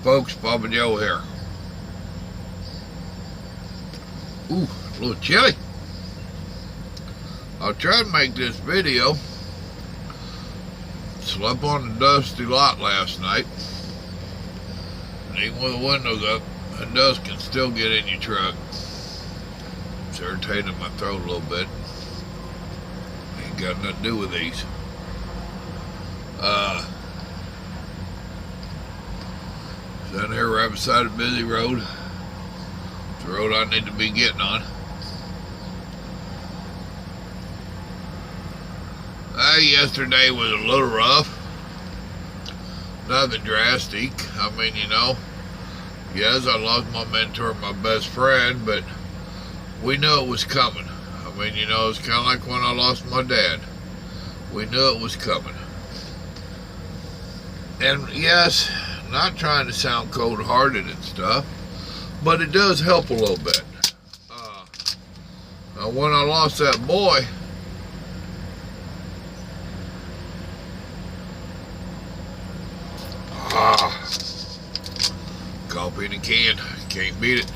folks, Papa Joe here. Ooh, a little chilly. I'll try to make this video. Slept on a dusty lot last night. And even with the windows up, the dust can still get in your truck. It's irritating my throat a little bit. Ain't got nothing to do with these. Down here right beside a busy road. It's the road I need to be getting on. Yesterday was a little rough. Nothing drastic. I mean, yes, I lost my mentor, my best friend, but we knew it was coming. I mean, it's kind of like when I lost my dad. We knew it was coming. And yes, not trying to sound cold-hearted and stuff, but it does help a little bit. When I lost that boy, coffee in a can, can't beat it.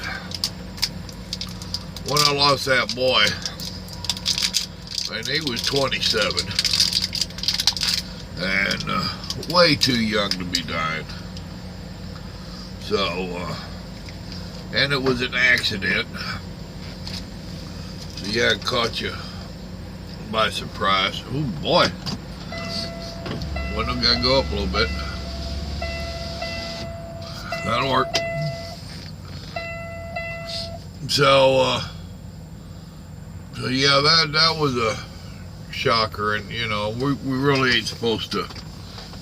When I lost that boy, and he was 27, and way too young to be dying. So, and it was an accident. So yeah, it caught you by surprise. Oh boy, window gotta go up a little bit. That'll work. So yeah, that was a shocker, and we really ain't supposed to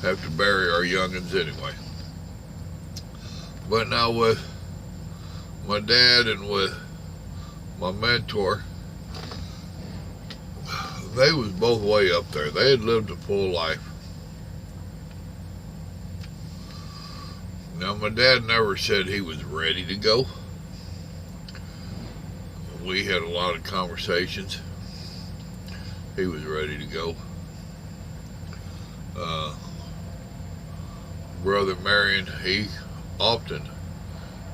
have to bury our youngins anyway. But now with my dad and with my mentor, they was both way up there. They had lived a full life. Now, my dad never said he was ready to go. We had a lot of conversations. He was ready to go. Brother Marion, he often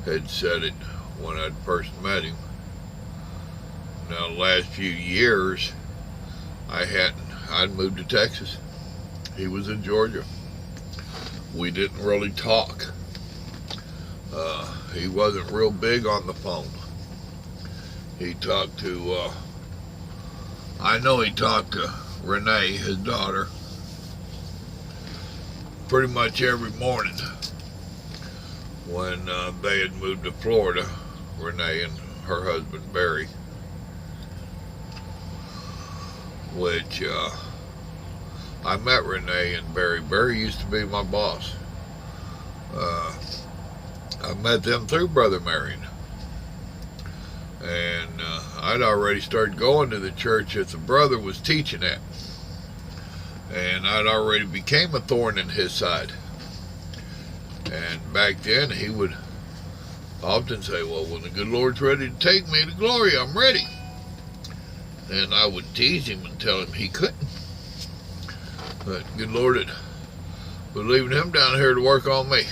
had said it when I'd first met him. Now, the last few years, I'd moved to Texas. He was in Georgia. We didn't really talk. He wasn't real big on the phone. He talked to, I know he talked to Renee, his daughter, pretty much every morning when they had moved to Florida, Renee and her husband Barry, which I met Renee and Barry. Barry used to be my boss. I met them through Brother Marion. And I'd already started going to the church that the brother was teaching at. And I'd already became a thorn in his side. And back then he would often say, well, when the good Lord's ready to take me to glory, I'm ready. And I would tease him and tell him he couldn't. But good Lord was leaving him down here to work on me.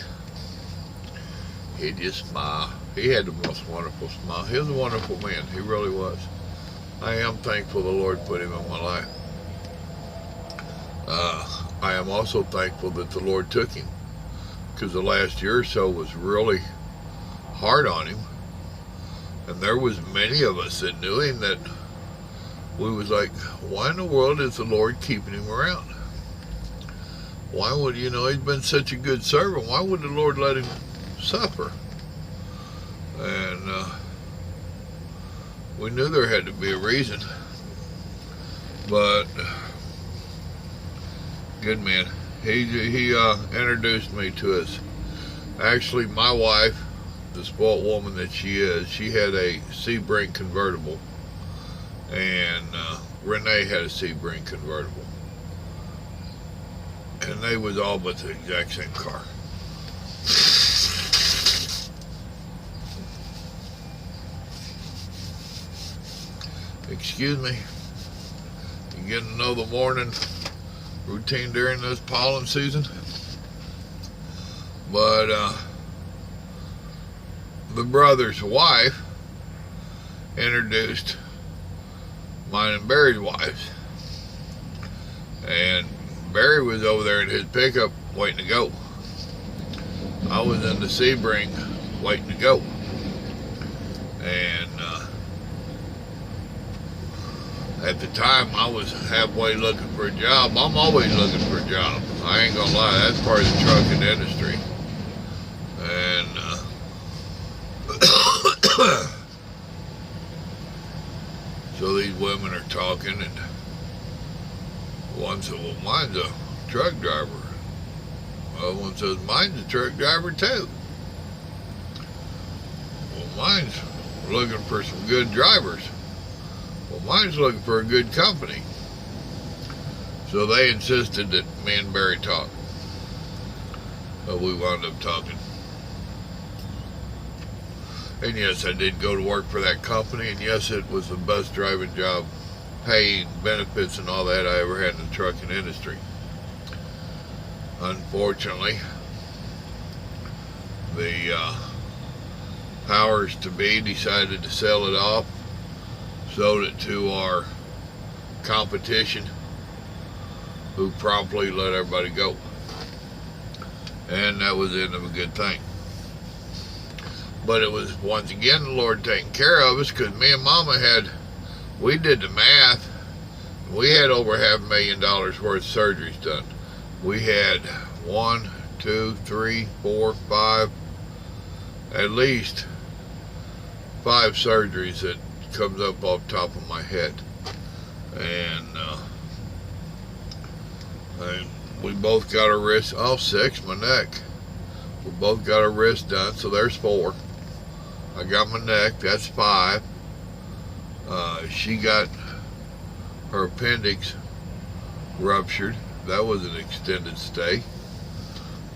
He'd just smile. He had the most wonderful smile. He was a wonderful man. He really was. I am thankful the Lord put him in my life. I am also thankful that the Lord took him, because the last year or so was really hard on him. And there was many of us that knew him that we was like, why in the world is the Lord keeping him around? Why would, he's been such a good servant. Why would the Lord let him suffer? And we knew there had to be a reason. But good man. He introduced me to us. Actually, my wife, the spoiled woman that she is, she had a Sebring convertible, and Renee had a Sebring convertible, and they was all but the exact same car. Excuse me. You getting to know the morning routine during this pollen season. But the brother's wife introduced mine and Barry's wives. And Barry was over there in his pickup waiting to go. I was in the Sebring waiting to go. And at the time, I was halfway looking for a job. I'm always looking for a job. I ain't gonna lie, that's part of the trucking industry. And so these women are talking, and one said, well, mine's a truck driver. Well, one says, mine's a truck driver too. Well, mine's looking for some good drivers. Well, mine's looking for a good company. So they insisted that me and Barry talk. So we wound up talking. And yes, I did go to work for that company, and yes, it was the best driving job, paying, benefits, and all that I ever had in the trucking industry. Unfortunately, the powers to be decided to sell it off, sold it to our competition, who promptly let everybody go. And that was the end of a good thing. But it was, once again, the Lord taking care of us, because me and Mama we did the math. We had over $500,000 worth of surgeries done. We had 1, 2, 3, 4, 5, at least 5 surgeries that comes up off the top of my head. And we both got our wrists, 6, my neck. We both got our wrists done, so there's 4. I got my neck, that's 5. She got her appendix ruptured. That was an extended stay.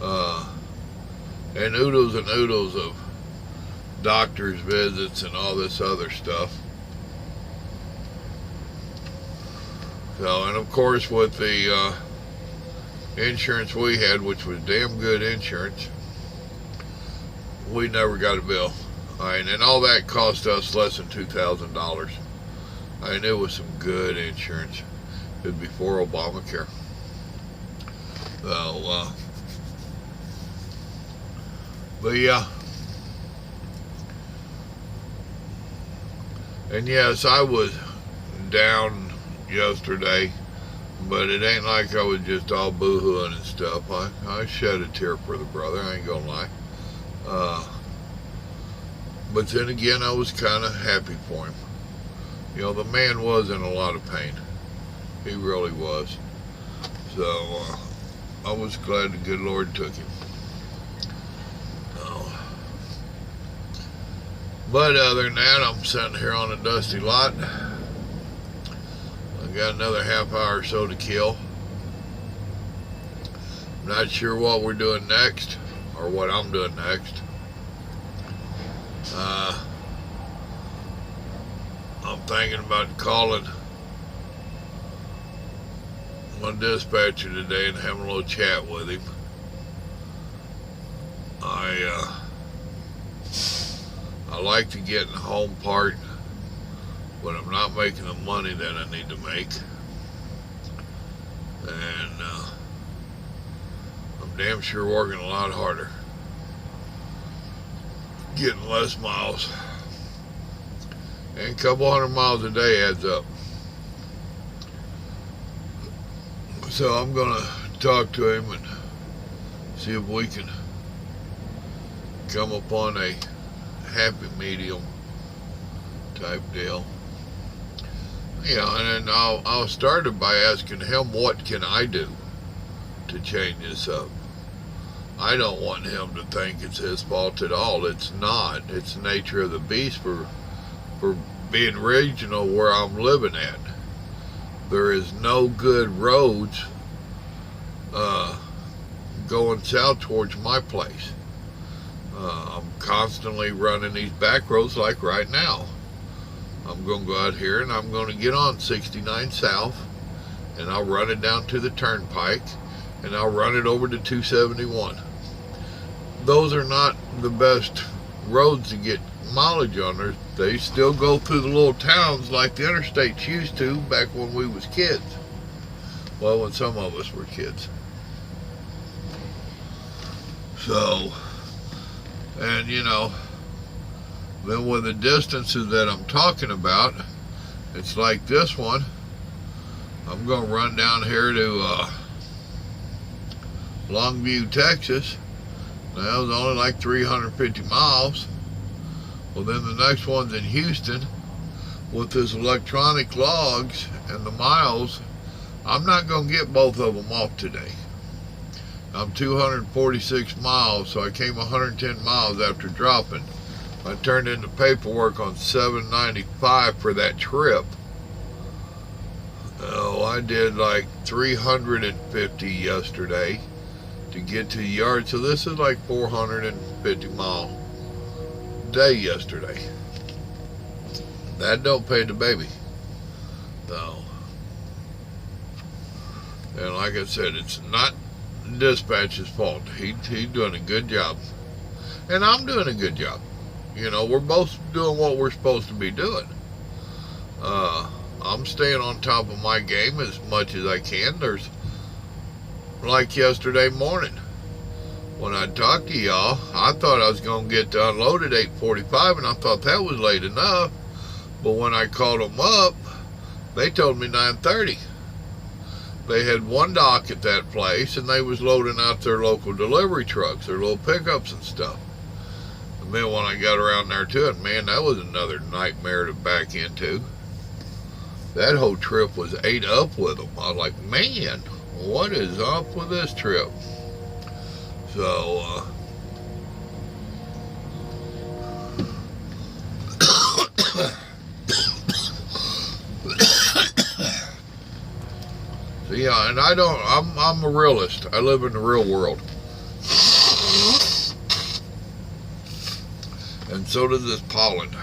And oodles of doctor's visits and all this other stuff. So, and of course with the insurance we had, which was damn good insurance, we never got a bill. And all that cost us less than $2,000. It was some good insurance. It was before Obamacare. So, but yeah. And yes, I was down yesterday, but it ain't like I was just all boo-hooing and stuff. I shed a tear for the brother, I ain't gonna lie. But then again, I was kind of happy for him. You know, the man was in a lot of pain. He really was. So, I was glad the good Lord took him. But other than that, I'm sitting here on a dusty lot. I got another half hour or so to kill. I'm not sure what we're doing next, or what I'm doing next. I'm thinking about calling my dispatcher today and having a little chat with him. I like to get in the home part, but I'm not making the money that I need to make. And I'm damn sure working a lot harder. Getting less miles. And a couple hundred miles a day adds up. So I'm going to talk to him and see if we can come upon a happy medium type deal. Yeah, and then I'll start it by asking him, what can I do to change this up? I don't want him to think it's his fault at all. It's not. It's the nature of the beast for being regional where I'm living at. There is no good roads going south towards my place. I'm constantly running these back roads like right now. I'm going to go out here and I'm going to get on 69 South, and I'll run it down to the turnpike, and I'll run it over to 271. Those are not the best roads to get mileage on there. They still go through the little towns like the interstates used to back when we was kids. Well, when some of us were kids. So, and you know, then with the distances that I'm talking about, it's like this one. I'm going to run down here to Longview, Texas. Now, it's only like 350 miles. Well, then the next one's in Houston. With this electronic logs and the miles, I'm not going to get both of them off today. I'm 246 miles, so I came 110 miles after dropping. I turned in the paperwork on $795 for that trip. Oh, I did like 350 yesterday to get to the yard, so this is like 450 mile day yesterday. That don't pay the baby, though. And like I said, it's not dispatch's fault. He's doing a good job, and I'm doing a good job. You know, we're both doing what we're supposed to be doing. I'm staying on top of my game as much as I can. There's, like yesterday morning, when I talked to y'all, I thought I was going to get to unload at 8:45, and I thought that was late enough. But when I called them up, they told me 9:30. They had one dock at that place, and they was loading out their local delivery trucks, their little pickups and stuff. And then when I got around there to it, man, that was another nightmare to back into. That whole trip was ate up with them. I was like, man, what is up with this trip? So, so yeah, and I'm a realist. I live in the real world. And so does this pollen.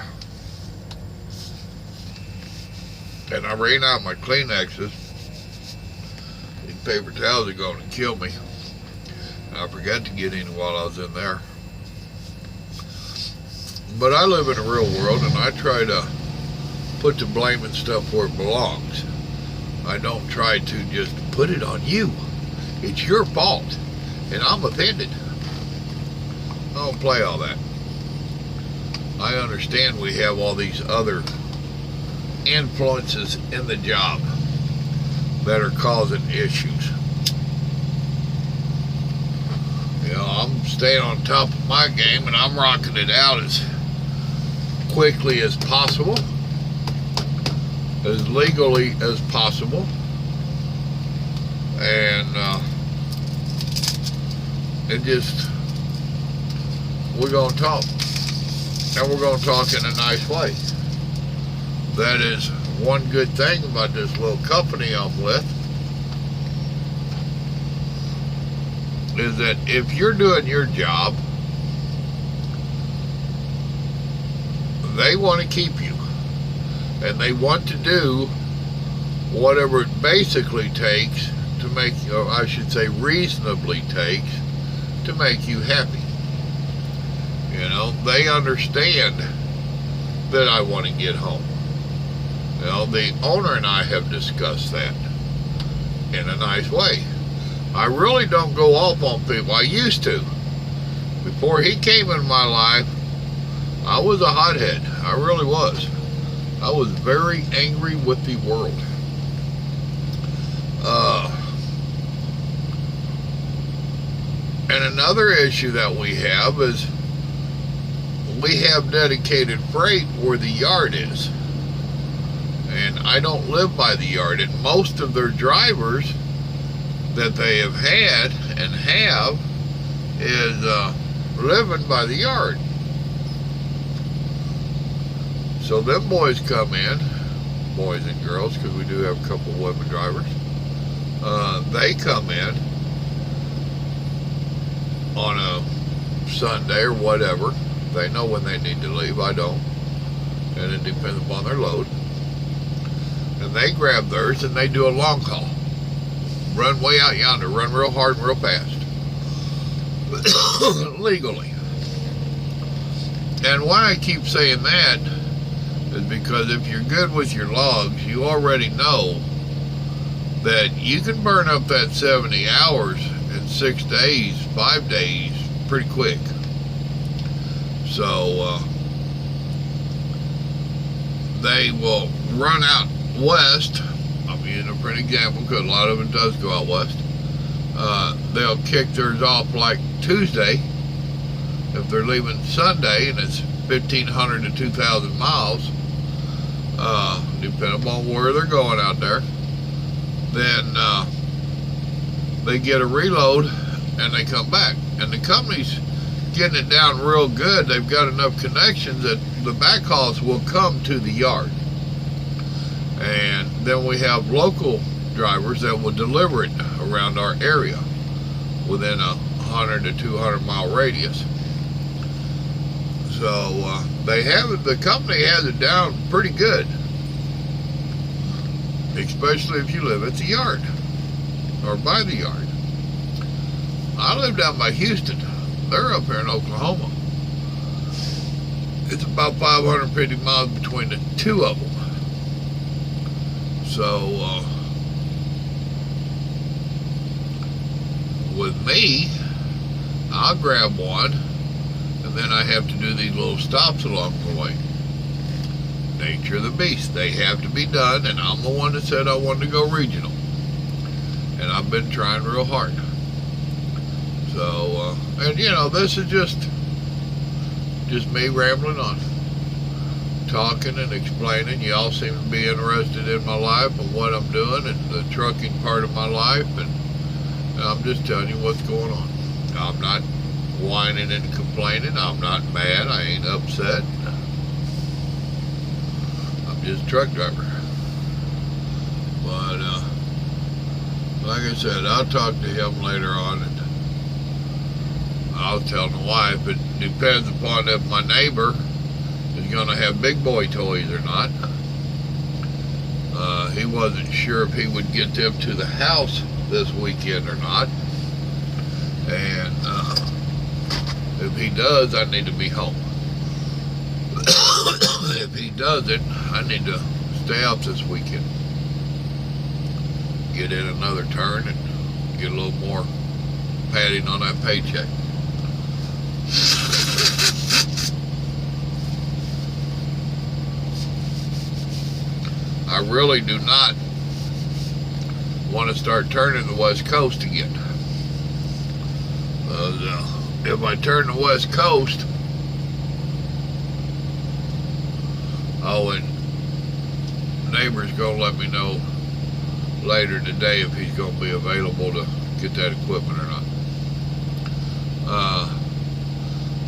And I ran out my Kleenexes. These paper towels are going to kill me. And I forgot to get any while I was in there. But I live in the real world, and I try to put the blame and stuff where it belongs. I don't try to just put it on you. It's your fault, and I'm offended. I don't play all that. I understand we have all these other influences in the job that are causing issues. You know, I'm staying on top of my game, and I'm rocking it out as quickly as possible, as legally as possible, and we're going to talk, and we're going to talk in a nice way. That is one good thing about this little company I'm with, is that if you're doing your job, they want to keep you, and they want to do whatever it basically takes to make, or I should say reasonably takes, to make you happy. You know, they understand that I want to get home. You know, the owner and I have discussed that in a nice way. I really don't go off on people. I used to. Before he came into my life, I was a hothead. I really was. I was very angry with the world. And another issue that we have is we have dedicated freight where the yard is. And I don't live by the yard. And most of their drivers that they have had and have is living by the yard. So them boys come in, boys and girls, because we do have a couple of women drivers. They come in on a Sunday or whatever. They know when they need to leave. I don't. And it depends upon their load. And they grab theirs and they do a long haul. Run way out yonder. Run real hard and real fast. Legally. And why I keep saying that is because if you're good with your logs, you already know that you can burn up that 70 hours in 6 days, 5 days, pretty quick. So they will run out west. I'm using a pretty example because a lot of it does go out west. They'll kick theirs off like Tuesday. If they're leaving Sunday and it's 1,500 to 2,000 miles, depending upon where they're going out there, then they get a reload and they come back. And the company's getting it down real good. They've got enough connections that the backhauls will come to the yard. And then we have local drivers that will deliver it around our area within a 100 to 200 mile radius. So they have it, the company has it down pretty good, especially if you live at the yard or by the yard. I live down by Houston. They're up here in Oklahoma. It's about 550 miles between the two of them. So with me, I'll grab one, and then I have to do these little stops along the way. Nature of the beast. They have to be done, and I'm the one that said I wanted to go regional. And I've been trying real hard. So, and you know, this is just me rambling on. Talking and explaining. Y'all seem to be interested in my life and what I'm doing and the trucking part of my life, and I'm just telling you what's going on. I'm not whining and complaining. I'm not mad. I ain't upset. I'm just a truck driver. But like I said, I'll talk to him later on, and I'll tell the wife. It depends upon if my neighbor is going to have big boy toys or not. He wasn't sure if he would get them to the house this weekend or not. And if he does, I need to be home. If he doesn't, I need to stay out this weekend. Get in another turn and get a little more padding on that paycheck. I really do not want to start turning the West Coast again. If I turn the West Coast, and neighbor's gonna let me know later today if he's gonna be available to get that equipment or not.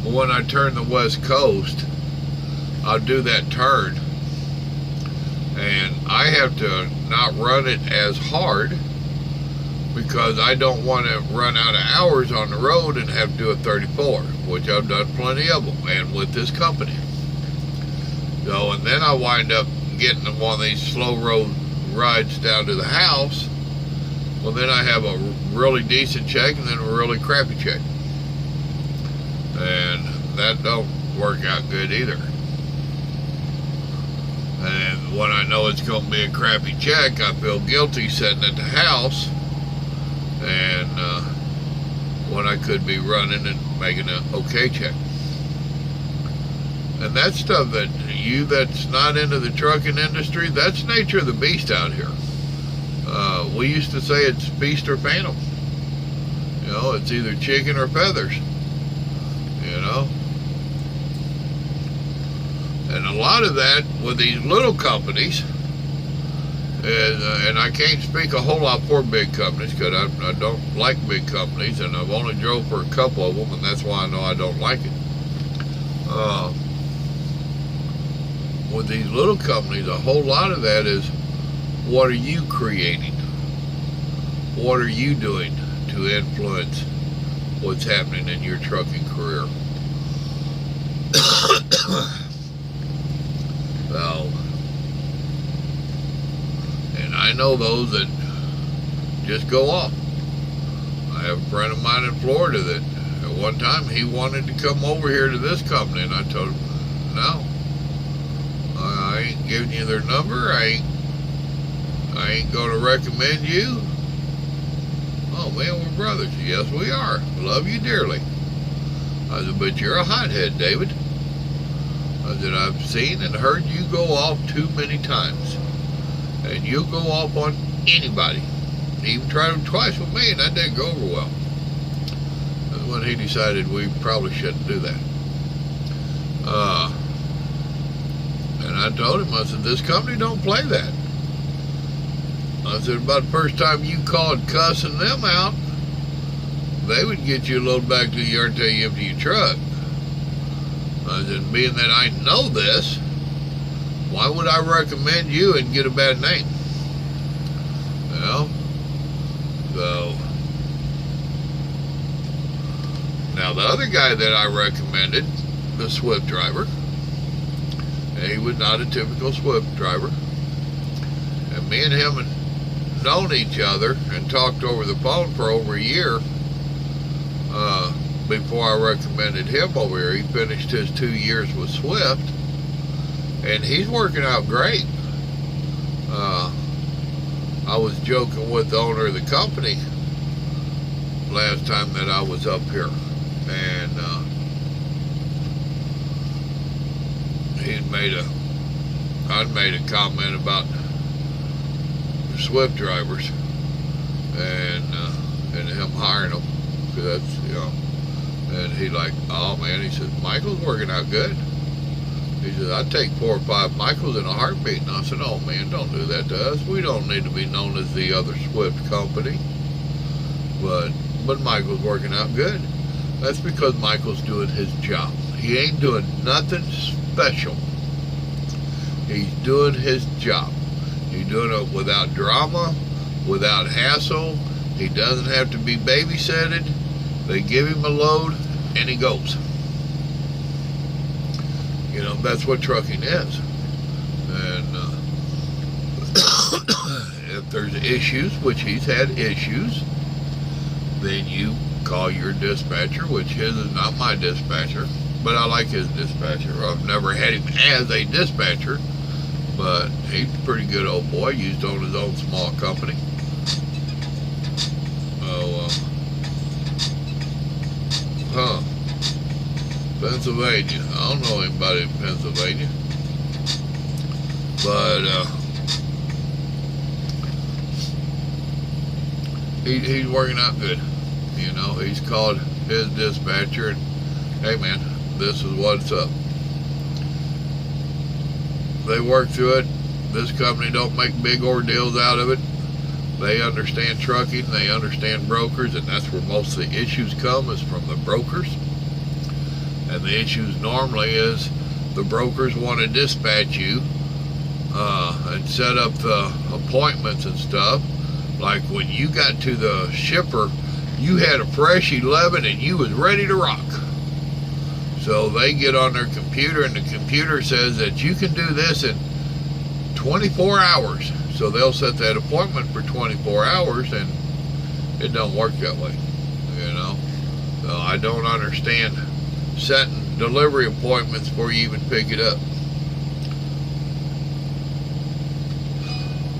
When I turn the West Coast, I'll do that turn, and I have to not run it as hard because I don't want to run out of hours on the road and have to do a 34, which I've done plenty of them, and with this company. So, and then I wind up getting one of these slow road rides down to the house. Well, then I have a really decent check and then a really crappy check. And that don't work out good either. And when I know it's going to be a crappy check, I feel guilty sitting at the house, and when I could be running and making an okay check. And that's stuff that that's not into the trucking industry, that's nature of the beast out here. We used to say it's feast or famine. You know, it's either chicken or feathers. You know? And a lot of that with these little companies, and I can't speak a whole lot for big companies because I don't like big companies, and I've only drove for a couple of them, and that's why I know I don't like it. With these little companies, a whole lot of that is, what are you creating? What are you doing to influence what's happening in your trucking career? So, and I know those that just go off. I have a friend of mine in Florida that one time he wanted to come over here to this company, and I told him, no, I ain't giving you their number. I ain't going to recommend you. Oh man, we're brothers. Yes, we are. Love you dearly. I said, but you're a hothead, David. I said, I've seen and heard you go off too many times. And you'll go off on anybody. He even tried it twice with me, and that didn't go over well. That's when he decided we probably shouldn't do that. And I told him, I said, this company don't play that. I said, about the first time you called cussing them out, they would get you loaded back to the yard till you empty your truck. I said, being that I know this, why would I recommend you and get a bad name? Well, so now the other guy that I recommended, the Swift driver, he was not a typical Swift driver. And me and him had known each other and talked over the phone for over a year before I recommended him over here. He finished his 2 years with Swift, and he's working out great. I was joking with the owner of the company last time that I was up here, and I'd made a comment about Swift drivers and him hiring them, because that's, you know, and he like, oh man, he said, Michael's working out good. He said, I'd take 4 or 5 Michaels in a heartbeat. And I said, oh man, don't do that to us. We don't need to be known as the other Swift company. But Michael's working out good. That's because Michael's doing his job. He ain't doing nothing special. He's doing his job. He's doing it without drama, without hassle. He doesn't have to be babysitted. They give him a load and he goes. You know, that's what trucking is. And if there's issues, which he's had issues, then you call your dispatcher, which his is not my dispatcher, but I like his dispatcher. I've never had him as a dispatcher, but he's a pretty good old boy. He used to own his own small company. Pennsylvania. I don't know anybody in Pennsylvania, but he's working out good. You know, he's called his dispatcher and, hey man, this is what's up. They work through it. This company don't make big ordeals out of it. They understand trucking, they understand brokers, and that's where most of the issues come, is from the brokers. And the issues normally is the brokers want to dispatch you and set up the appointments and stuff. Like when you got to the shipper, you had a fresh 11 and you was ready to rock. So they get on their computer and the computer says that you can do this in 24 hours. So they'll set that appointment for 24 hours, and it don't work that way, you know. So I don't understand setting delivery appointments before you even pick it up.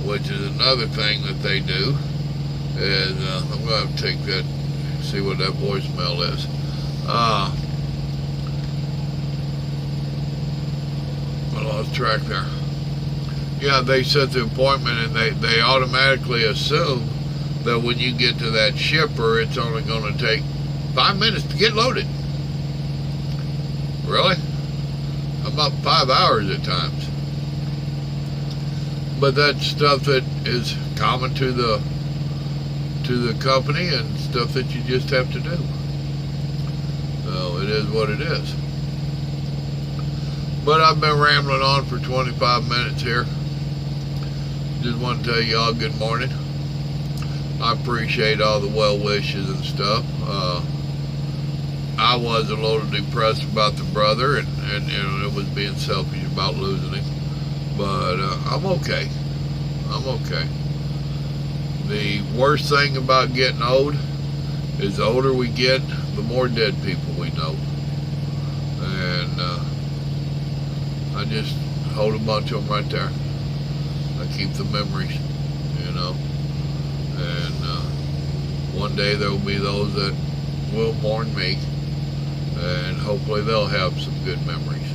Which is another thing that they do, is, I'm going to have to take that, see what that voicemail is. I lost track there. Yeah, they set the appointment and they automatically assume that when you get to that shipper, it's only going to take 5 minutes to get loaded. Really? About 5 hours at times. But that's stuff that is common to the company and stuff that you just have to do. So it is what it is. But I've been rambling on for 25 minutes here. Just want to tell y'all good morning. I appreciate all the well wishes and stuff. I was a little depressed about the brother, and you know, it was being selfish about losing him. But I'm okay. I'm okay. The worst thing about getting old is the older we get, the more dead people we know. And I just hold a bunch of them right there. I keep the memories, you know. And one day there will be those that will mourn me, and hopefully they'll have some good memories.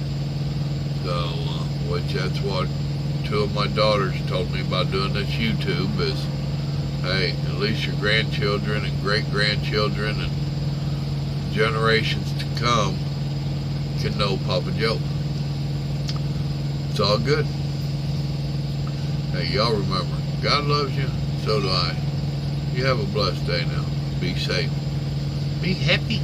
So, which that's what two of my daughters told me about doing this YouTube is, hey, at least your grandchildren and great-grandchildren and generations to come can know Papa Joe. It's all good. Hey, y'all remember, God loves you, so do I. You have a blessed day now. Be safe. Be happy.